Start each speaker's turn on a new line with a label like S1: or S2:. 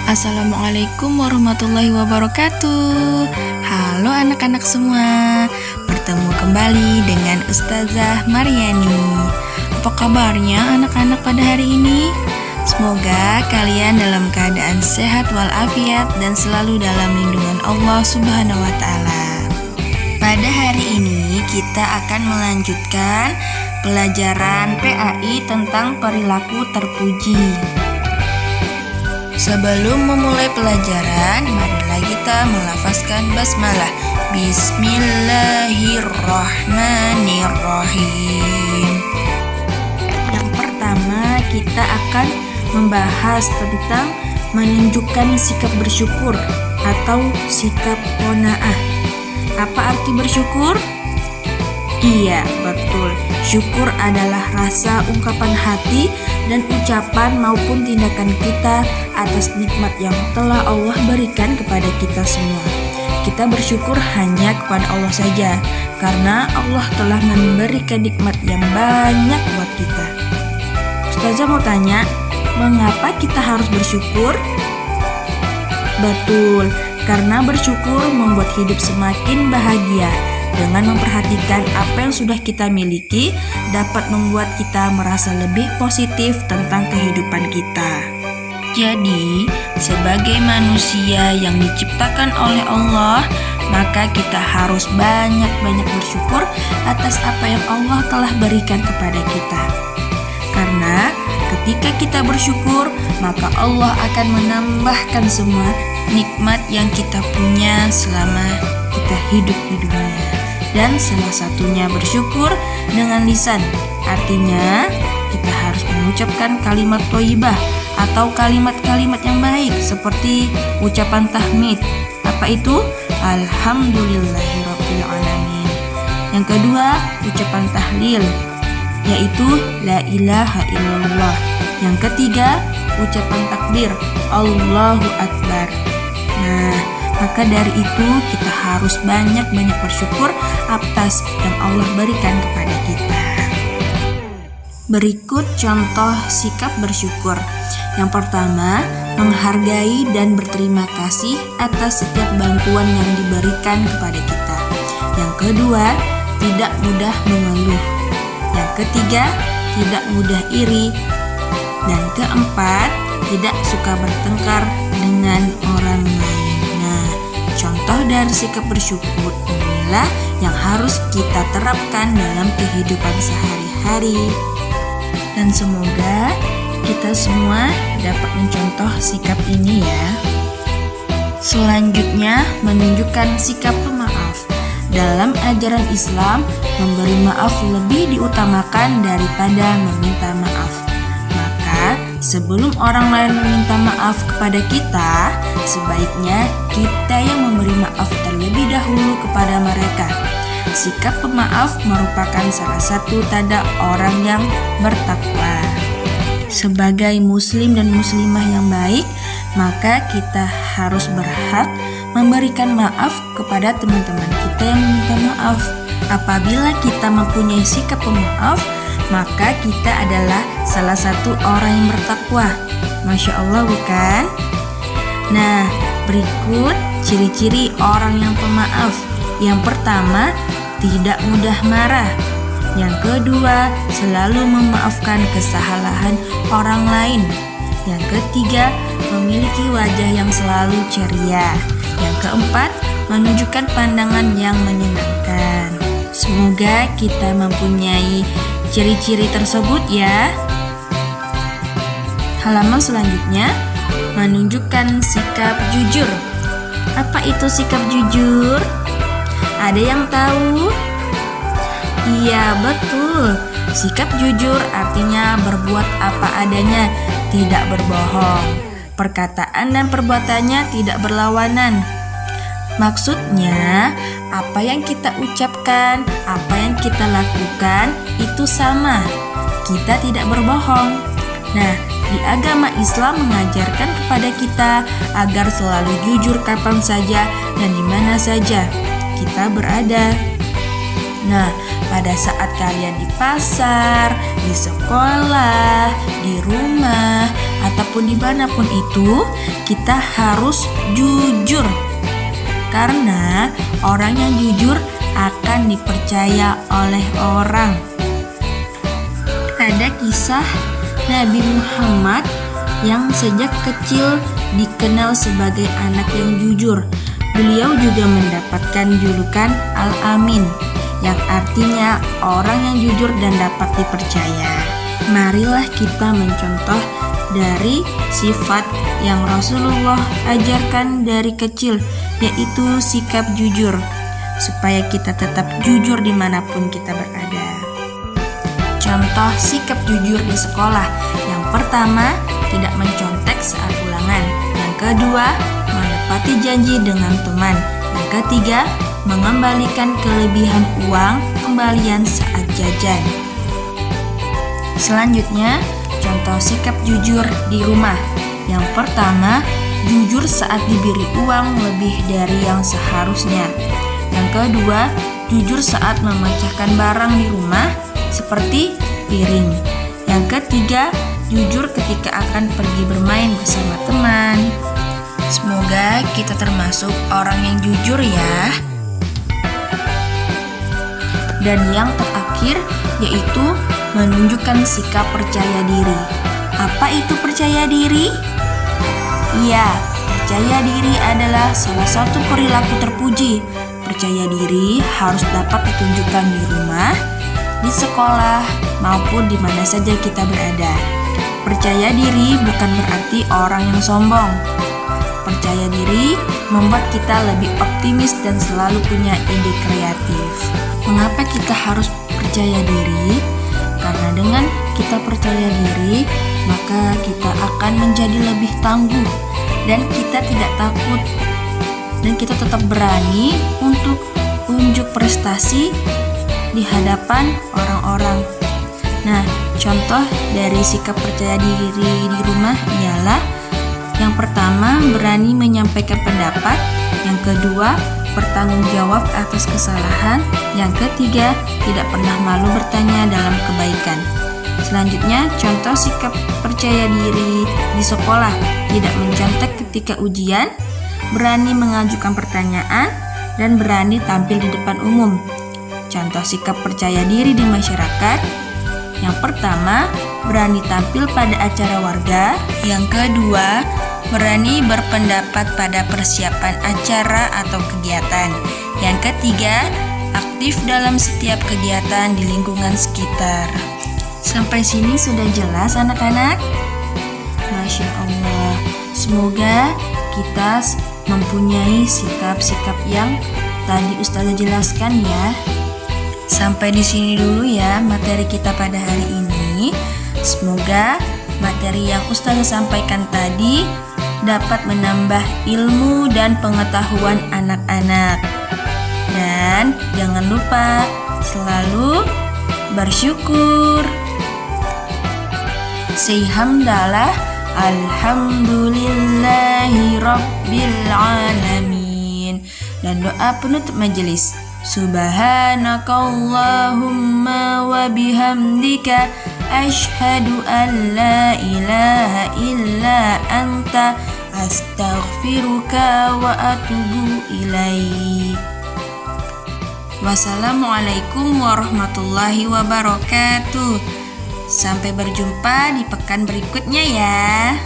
S1: Assalamualaikum warahmatullahi wabarakatuh. Halo anak-anak semua, bertemu kembali dengan Ustazah Maryani. Apa kabarnya anak-anak pada hari ini? Semoga kalian dalam keadaan sehat walafiat dan selalu dalam lindungan Allah Subhanahu wa Ta'ala. Pada hari ini kita akan melanjutkan pelajaran PAI tentang perilaku terpuji. Sebelum memulai pelajaran, marilah kita melafazkan basmalah. Bismillahirrahmanirrahim. Yang pertama, kita akan membahas tentang menunjukkan sikap bersyukur atau sikap qanaah. Apa arti bersyukur? Iya, betul. Syukur adalah rasa ungkapan hati dan ucapan maupun tindakan kita atas nikmat yang telah Allah berikan kepada kita semua. Kita bersyukur hanya kepada Allah saja, karena Allah telah memberikan nikmat yang banyak buat kita. Ustazah mau tanya, mengapa kita harus bersyukur? Betul, karena bersyukur membuat hidup semakin bahagia. Dengan memperhatikan apa yang sudah kita miliki, dapat membuat kita merasa lebih positif tentang kehidupan kita. Jadi, sebagai manusia yang diciptakan oleh Allah, maka kita harus banyak-banyak bersyukur atas apa yang Allah telah berikan kepada kita. Karena ketika kita bersyukur, maka Allah akan menambahkan semua nikmat yang kita punya selama kita hidup di dunia. Dan salah satunya bersyukur dengan lisan. Artinya kita harus mengucapkan kalimat thayyibah atau kalimat-kalimat yang baik seperti ucapan tahmid. Apa itu? Alhamdulillahirrabbilalamin. Yang kedua, ucapan tahlil, yaitu la ilaha illallah. Yang ketiga, ucapan takbir, Allahu Akbar. Nah, maka dari itu kita harus banyak-banyak bersyukur atas yang Allah berikan kepada kita. Berikut contoh sikap bersyukur. Yang pertama, menghargai dan berterima kasih atas setiap bantuan yang diberikan kepada kita. Yang kedua, tidak mudah mengeluh. Yang ketiga, tidak mudah iri. Dan keempat, tidak suka bertengkar dengan orang lain. Contoh dari sikap bersyukur inilah yang harus kita terapkan dalam kehidupan sehari-hari. Dan semoga kita semua dapat mencontoh sikap ini ya. Selanjutnya, menunjukkan sikap pemaaf. Dalam ajaran Islam, memberi maaf lebih diutamakan daripada meminta maaf. Sebelum orang lain meminta maaf kepada kita, sebaiknya kita yang memberi maaf terlebih dahulu kepada mereka. Sikap pemaaf merupakan salah satu tanda orang yang bertakwa. Sebagai muslim dan muslimah yang baik, maka kita harus berhak memberikan maaf kepada teman-teman kita yang meminta maaf. Apabila kita mempunyai sikap pemaaf, maka kita adalah salah satu orang yang bertakwa. Masya Allah bukan? Nah, berikut ciri-ciri orang yang pemaaf. Yang pertama, tidak mudah marah. Yang kedua, selalu memaafkan kesalahan orang lain. Yang ketiga, memiliki wajah yang selalu ceria. Yang keempat, menunjukkan pandangan yang menyenangkan. Semoga kita mempunyai ciri-ciri tersebut ya. Halaman selanjutnya, menunjukkan sikap jujur. Apa itu sikap jujur? Ada yang tahu? Iya, betul. Sikap jujur artinya berbuat apa adanya, tidak berbohong. Perkataan dan perbuatannya tidak berlawanan. Maksudnya, apa yang kita ucapkan, apa yang kita lakukan, itu sama. Kita tidak berbohong. Nah, di agama Islam mengajarkan kepada kita agar selalu jujur kapan saja dan di mana saja kita berada. Nah, pada saat kalian di pasar, di sekolah, di rumah, ataupun dimanapun itu, kita harus jujur. Karena orang yang jujur akan dipercaya oleh orang. Ada kisah Nabi Muhammad yang sejak kecil dikenal sebagai anak yang jujur. Beliau juga mendapatkan julukan Al-Amin, yang artinya orang yang jujur dan dapat dipercaya. Marilah kita mencontoh dari sifat yang Rasulullah ajarkan dari kecil, yaitu sikap jujur, supaya kita tetap jujur dimanapun kita berada. Contoh sikap jujur di sekolah. Yang pertama, tidak mencontek saat ulangan. Yang kedua, menepati janji dengan teman. Yang ketiga, mengembalikan kelebihan uang kembalian saat jajan. Selanjutnya, contoh sikap jujur di rumah. Yang pertama, jujur saat diberi uang lebih dari yang seharusnya. Yang kedua, jujur saat memecahkan barang di rumah seperti piring. Yang ketiga, jujur ketika akan pergi bermain bersama teman. Semoga kita termasuk orang yang jujur ya. Dan yang terakhir yaitu menunjukkan sikap percaya diri. Apa itu percaya diri? Iya, percaya diri adalah salah satu perilaku terpuji. Percaya diri harus dapat ditunjukkan di rumah, di sekolah, maupun di mana saja kita berada. Percaya diri bukan berarti orang yang sombong. Percaya diri membuat kita lebih optimis dan selalu punya ide kreatif. Mengapa kita harus percaya diri? Karena dengan kita percaya diri, maka kita akan menjadi lebih tangguh dan kita tidak takut. Dan kita tetap berani untuk unjuk prestasi di hadapan orang-orang. Nah, contoh dari sikap percaya diri di rumah ialah yang pertama, berani menyampaikan pendapat. Yang kedua, bertanggung jawab atas kesalahan. Yang ketiga, tidak pernah malu bertanya dalam kebaikan. Selanjutnya, contoh sikap percaya diri di sekolah. Tidak mencontek ketika ujian, berani mengajukan pertanyaan, dan berani tampil di depan umum. Contoh sikap percaya diri di masyarakat. Yang pertama, berani tampil pada acara warga. Yang kedua, berani berpendapat pada persiapan acara atau kegiatan. Yang ketiga, aktif dalam setiap kegiatan di lingkungan sekitar. Sampai sini sudah jelas anak-anak? Masya Allah. Semoga kita mempunyai sikap-sikap yang tadi Ustazah jelaskan ya. Sampai di sini dulu ya materi kita pada hari ini. Semoga materi yang Ustazah sampaikan tadi dapat menambah ilmu dan pengetahuan anak-anak. Dan jangan lupa selalu bersyukur. Say hamdalah, alhamdulillahi rabbil alamin. Dan doa penutup majelis. Subhanakallahumma wa bihamdika asyhadu an la ilaha illa anta astaghfiruka wa atubu ilaik. Wassalamualaikum warahmatullahi wabarakatuh. Sampai berjumpa di pekan berikutnya ya.